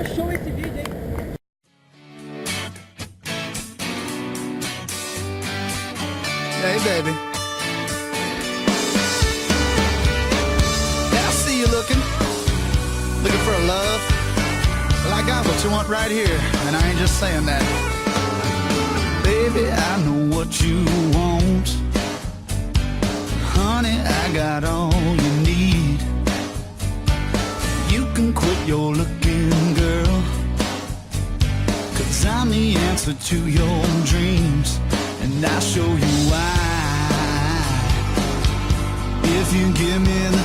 show esse vídeo, hein? Hey, baby. Yeah, I see you looking for a love. Well, I got what you want right here, and I ain't just saying that. Baby, I know what you want. Honey, I got all you need. You can quit your looking, girl, 'cause I'm the answer to your dreams, and I'll show you why. If you give me the